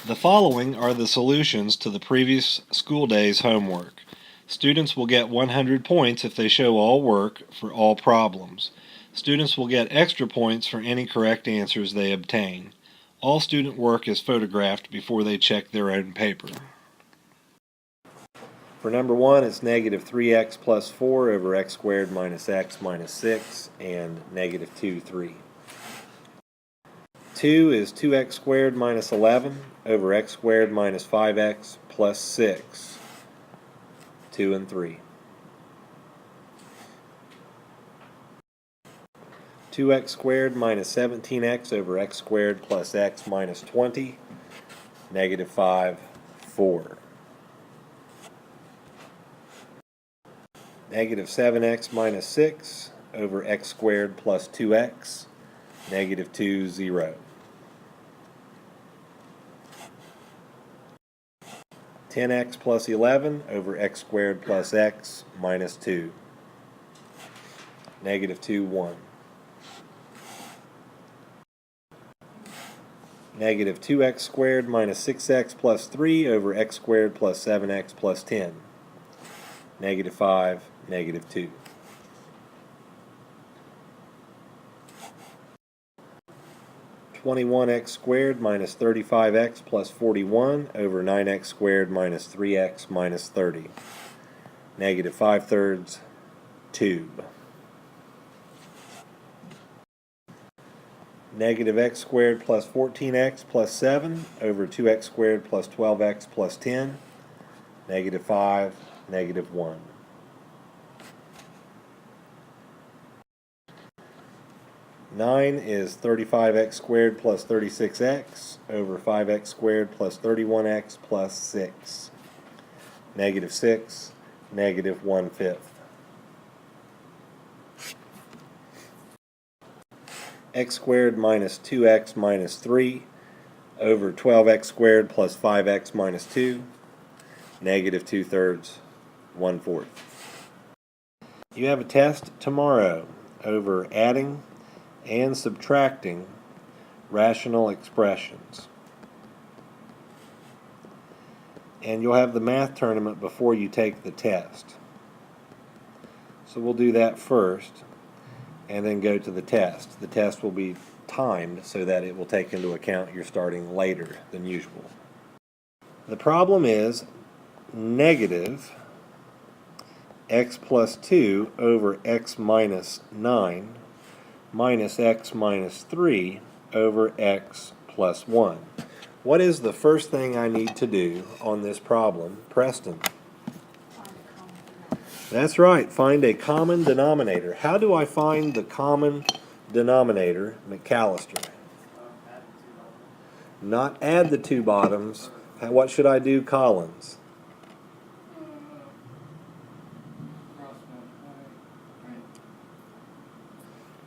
The following are the solutions to the previous school day's homework. Students will get 100 points if they show all work for all problems. Students will get extra points for any correct answers they obtain. All student work is photographed before they check their own paper. For number 1, it's negative 3x plus 4 over x squared minus x minus 6 and negative 2, 3. 2 is 2x squared minus 11 over x squared minus 5x plus 6, 2 and 3. 2x squared minus 17x over x squared plus x minus 20, negative 5, 4. Negative 7x minus 6 over x squared plus 2x, negative 2, 0. 10x plus 11 over x squared plus x minus 2, negative 2, 1. Negative 2x squared minus 6x plus 3 over x squared plus 7x plus 10, negative 5, negative 2. 21x squared minus 35x plus 41 over 9x squared minus 3x minus 30, negative 5/3 tube. Negative x squared plus 14x plus 7 over 2x squared plus 12x plus 10, negative 5, negative 1. 9 is 35x squared plus 36x over 5x squared plus 31x plus 6, negative 6, negative 1/5. X squared minus 2x minus 3 over 12x squared plus 5x minus 2, negative 2/3, 1/4. You have a test tomorrow over adding and subtracting rational expressions. And you'll have the math tournament before you take the test. So we'll do that first and then go to the test. The test will be timed so that it will take into account you're starting later than usual. The problem is negative x plus 2 over x minus 9 minus x minus 3 over x plus 1. What is the first thing I need to do on this problem, Preston? That's right, find a common denominator. How do I find the common denominator, McAllister? Not add the two bottoms. What should I do, Collins?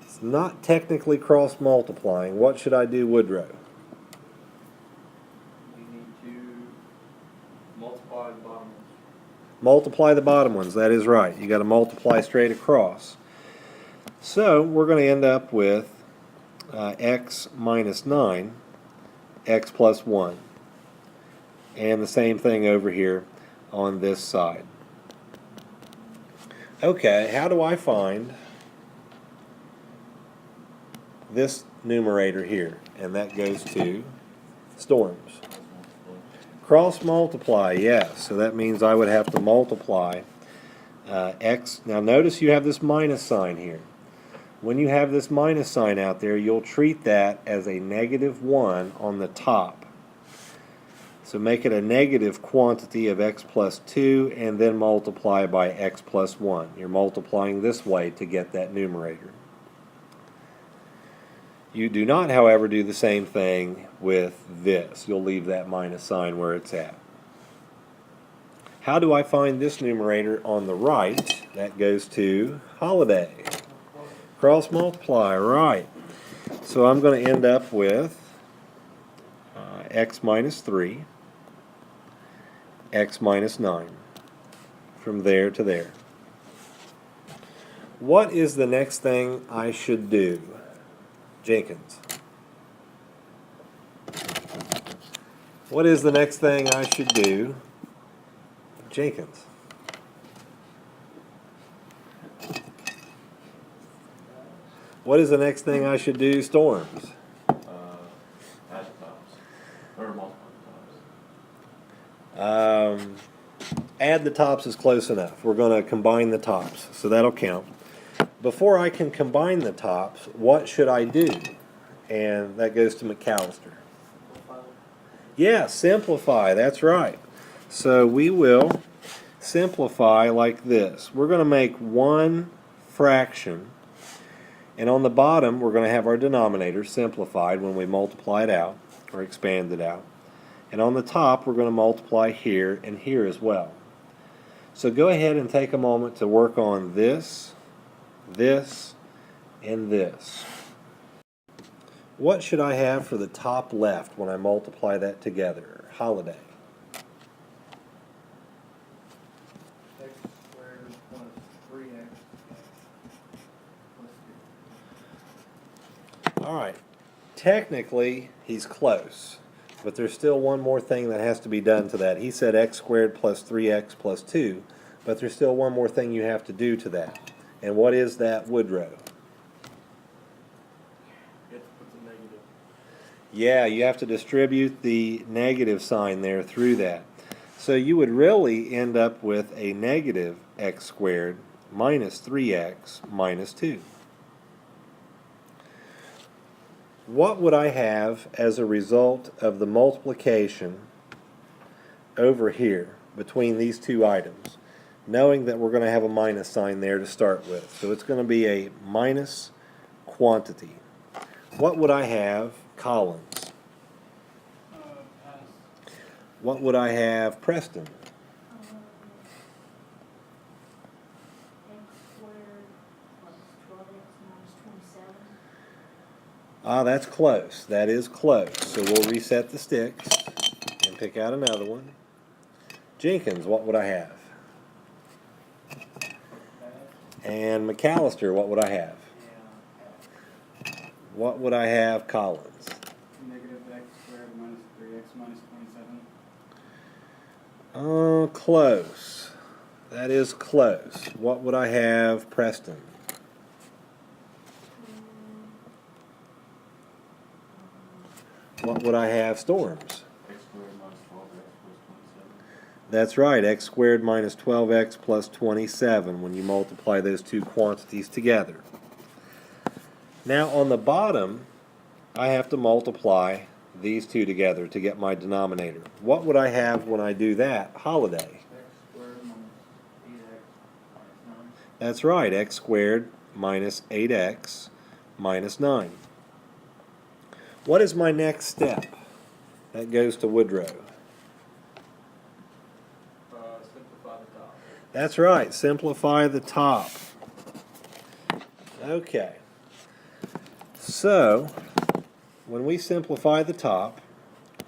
It's not technically cross multiplying. What should I do, Woodrow? You need to multiply the bottom ones. Multiply the bottom ones, that is right. You got to multiply straight across. So we're going to end up with x minus 9, x plus 1. And the same thing over here on this side. Okay, how do I find this numerator here? And that goes to Storms. Cross multiply, yes. So that means I would have to multiply x. Now notice you have this minus sign here. When you have this minus sign out there, you'll treat that as a negative 1 on the top. So make it a negative quantity of x plus 2 and then multiply by x plus 1. You're multiplying this way to get that numerator. You do not, however, do the same thing with this. You'll leave that minus sign where it's at. How do I find this numerator on the right? That goes to Holiday. Cross multiply, right. So I'm going to end up with x minus 3, x minus 9, from there to there. What is the next thing I should do? Jenkins. What is the next thing I should do? Jenkins. What is the next thing I should do? Storms. Add the tops. Or multiply the tops. Add the tops is close enough. We're going to combine the tops, so that'll count. Before I can combine the tops, what should I do? And that goes to McAllister. Yeah, simplify. That's right. So we will simplify like this. We're going to make one fraction, and on the bottom we're going to have our denominator simplified when we multiply it out or expand it out. And on the top we're going to multiply here and here as well. So go ahead and take a moment to work on this, this, and this. What should I have for the top left when I multiply that together? Holiday. X squared plus 3x plus 2. All right. Technically, he's close, but there's still one more thing that has to be done to that. He said x squared plus 3x plus 2, but there's still one more thing you have to do to that. And what is that, Woodrow? You have to put the negative. Yeah, you have to distribute the negative sign there through that. So you would really end up with a negative x squared minus 3x minus 2. What would I have as a result of the multiplication over here between these two items, knowing that we're going to have a minus sign there to start with? So it's going to be a minus quantity. What would I have, Collins? Pass. What would I have, Preston? X squared plus 12x minus 27. Ah, that's close. That is close. So we'll reset the sticks and pick out another one. Jenkins, what would I have? And McAllister, what would I have? What would I have, Collins? Negative x squared minus 3x minus 27. Oh, close. That is close. What would I have, Preston? What would I have, Storms? X squared minus 12x plus 27. That's right, x squared minus 12x plus 27 when you multiply those two quantities together. Now on the bottom, I have to multiply these two together to get my denominator. What would I have when I do that? Holiday. X squared minus 8x minus 9. That's right, x squared minus 8x minus 9. What is my next step? That goes to Woodrow. Simplify the top. That's right, simplify the top. Okay. So, when we simplify the top,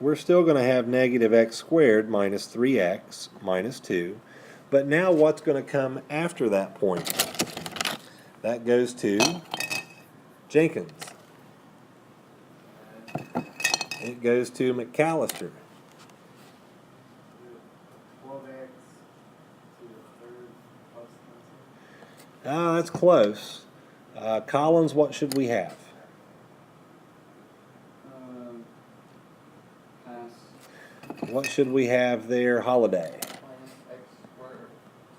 we're still going to have negative x squared minus 3x minus 2. But now what's going to come after that point? That goes to Jenkins. It goes to McAllister. 12x to the third plus 27. Ah, that's close. Collins, what should we have? Pass. What should we have there, Holiday? Minus x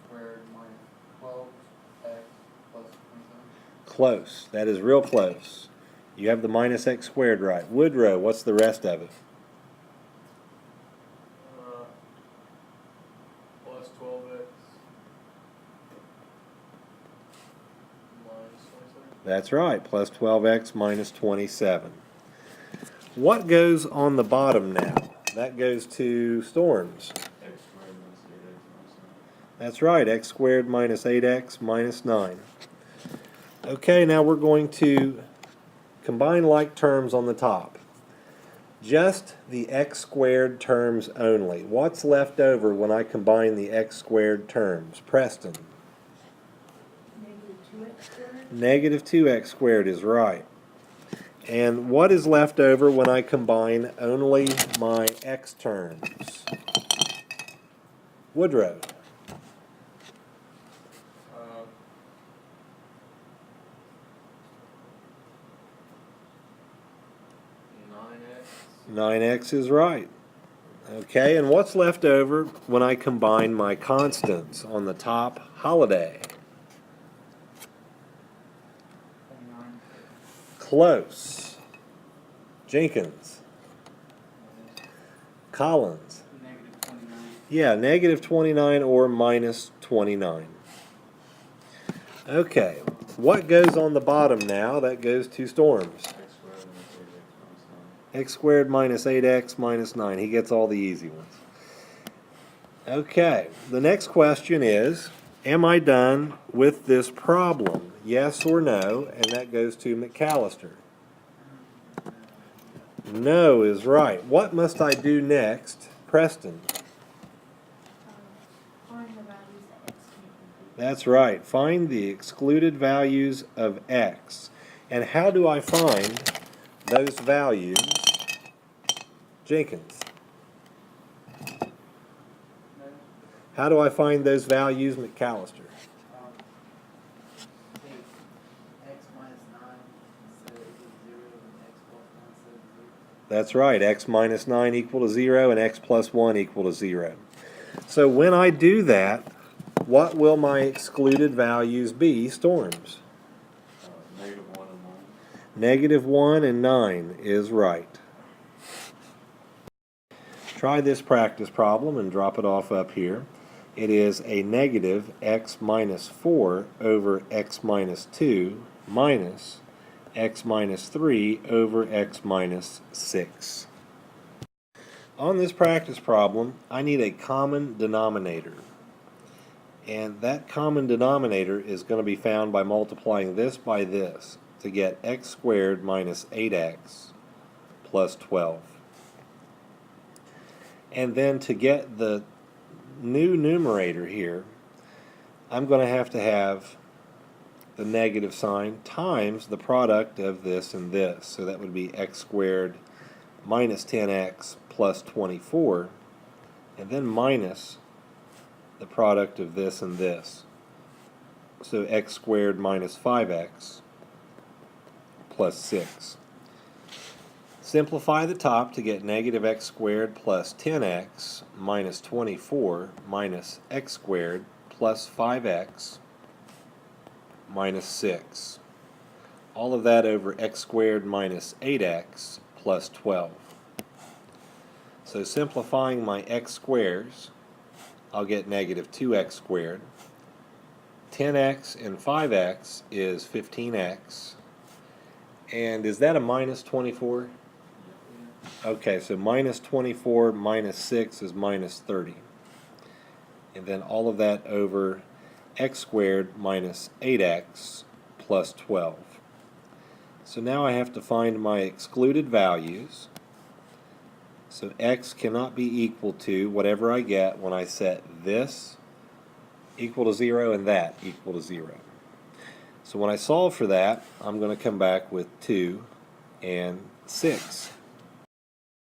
squared minus 12x plus 27. Close. That is real close. You have the minus x squared right. Woodrow, what's the rest of it? Plus 12x minus 27. That's right, plus 12x minus 27. What goes on the bottom now? That goes to Storms. X squared minus 8x minus 9. That's right, x squared minus 8x minus 9. Okay, now we're going to combine like terms on the top. Just the x squared terms only. What's left over when I combine the x squared terms? Preston. Negative 2x squared. Negative 2x squared is right. And what is left over when I combine only my x terms? Woodrow. Uh, 9x. 9x is right. Okay, and what's left over when I combine my constants on the top? Holiday. 29. Close. Jenkins. Collins. Negative 29. Yeah, negative 29 or minus 29. Okay, what goes on the bottom now? That goes to Storms. X squared minus 8x minus 9. He gets all the easy ones. Okay, the next question is, am I done with this problem? Yes or no? And that goes to McAllister. No is right. What must I do next? Preston. Find the values that x can't be. That's right. Find the excluded values of x. And how do I find those values? Jenkins. How do I find those values? McAllister. Take x minus 9 instead of equal to 0 and x plus 1 instead of 0. That's right. X minus 9 equal to 0 and x plus 1 equal to 0. So when I do that, what will my excluded values be? Storms. Negative 1 and 9. Negative 1 and 9 is right. Try this practice problem and drop it off up here. It is a negative x minus 4 over x minus 2 minus x minus 3 over x minus 6. On this practice problem, I need a common denominator. And that common denominator is going to be found by multiplying this by this to get x squared minus 8x plus 12. And then to get the new numerator here, I'm going to have the negative sign times the product of this and this. So that would be x squared minus 10x plus 24, and then minus the product of this and this. So x squared minus 5x plus 6. Simplify the top to get negative x squared plus 10x minus 24 minus x squared plus 5x minus 6. All of that over x squared minus 8x plus 12. So simplifying my x squares, I'll get negative 2x squared. 10x and 5x is 15x. And is that a minus 24? Okay, so minus 24 minus 6 is minus 30. And then all of that over x squared minus 8x plus 12. So now I have to find my excluded values. So x cannot be equal to whatever I get when I set this equal to 0 and that equal to 0. So when I solve for that, I'm going to come back with 2 and 6.